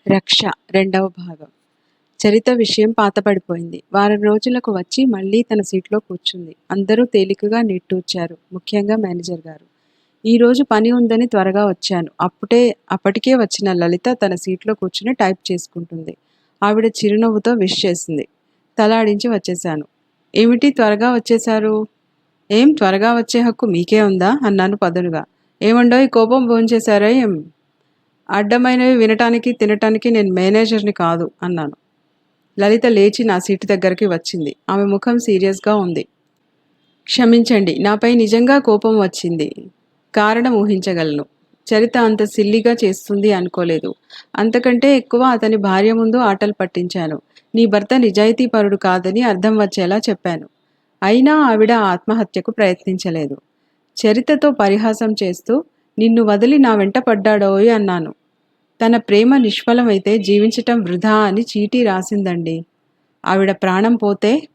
రక్ష రెండవ భాగం. చరిత విషయం పాతపడిపోయింది. వారం రోజులకు వచ్చి మళ్ళీ తన సీట్లో కూర్చుంది. అందరూ తేలికగా నిట్టూర్చారు. ముఖ్యంగా మేనేజర్ గారు. ఈరోజు పని ఉందని త్వరగా వచ్చాను. అప్పటికే వచ్చిన లలిత తన సీట్లో కూర్చుని టైప్ చేసుకుంటుంది. ఆవిడ చిరునవ్వుతో విష్ చేసింది. తలాడించి వచ్చేశాను. ఏమిటి త్వరగా వచ్చేశారు? ఏం త్వరగా వచ్చే హక్కు మీకే ఉందా అన్నాను పదునుగా. ఏమండోయ్, కోపం భోంచేశారా ఏం? అడ్డమైనవి వినటానికి తినటానికి నేను మేనేజర్ని కాదు అన్నాను. లలిత లేచి నా సీటు దగ్గరికి వచ్చింది. ఆమె ముఖం సీరియస్గా ఉంది. క్షమించండి, నాపై నిజంగా కోపం వచ్చింది. కారణం ఊహించగలను. చరిత అంత సిల్లిగా చేస్తుంది అనుకోలేదు. అంతకంటే ఎక్కువ అతని భార్య ముందు ఆటలు పట్టించాను. నీ భర్త నిజాయితీపరుడు కాదని అర్థం వచ్చేలా చెప్పాను. అయినా ఆవిడ ఆత్మహత్యకు ప్రయత్నించలేదు. చరితతో పరిహాసం చేస్తూ నిన్ను వదిలి నా వెంట పడ్డాడోయ్ అన్నాను. తన ప్రేమ నిష్ఫలమైతే జీవించటం వృధా అని చీటీ రాసిందండి. ఆవిడ ప్రాణం పోతే?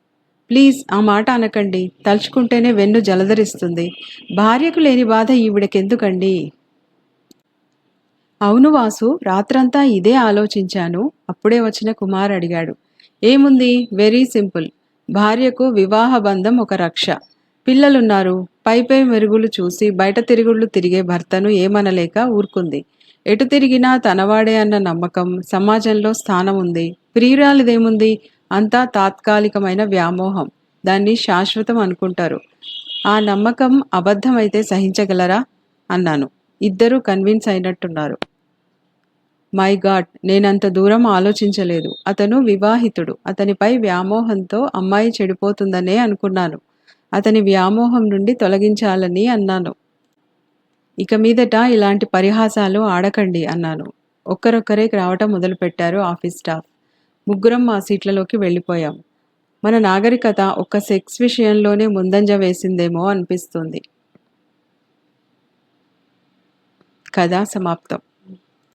ప్లీజ్ ఆ మాట అనకండి. తలుచుకుంటేనే వెన్ను జలధరిస్తుంది. భార్యకు లేని బాధ ఈవిడకెందుకండి? అవును వాసు, రాత్రంతా ఇదే ఆలోచించాను. అప్పుడే వచ్చిన కుమార్ అడిగాడు. ఏముంది? Very simple. భార్యకు వివాహ బంధం ఒక రక్ష. పిల్లలున్నారు. పై మెరుగులు చూసి బయట తిరుగుళ్ళు తిరిగే భర్తను ఏమనలేక ఊరుకుంది. ఎటు తిరిగినా తనవాడే అన్న నమ్మకం, సమాజంలో స్థానం ఉంది. ప్రియురాలిదేముంది? అంతా తాత్కాలికమైన వ్యామోహం. దాన్ని శాశ్వతం అనుకుంటారు. ఆ నమ్మకం అబద్ధమైతే సహించగలరా అన్నాను. ఇద్దరూ కన్విన్స్ అయినట్టున్నారు. మై గాడ్, నేనంత దూరం ఆలోచించలేదు. అతను వివాహితుడు. అతనిపై వ్యామోహంతో అమ్మాయి చెడిపోతుందనే అనుకున్నాను. అతని వ్యామోహం నుండి తొలగించాలని అన్నాను. ఇక మీదట ఇలాంటి పరిహాసాలు ఆడకండి అన్నాను. ఒక్కరొక్కరే రావటం మొదలుపెట్టారు ఆఫీస్ స్టాఫ్. ముగ్గురం మా సీట్లలోకి వెళ్ళిపోయాం. మన నాగరికత ఒక్క సెక్స్ విషయంలోనే ముందంజ వేసిందేమో అనిపిస్తుంది. కథ సమాప్తం.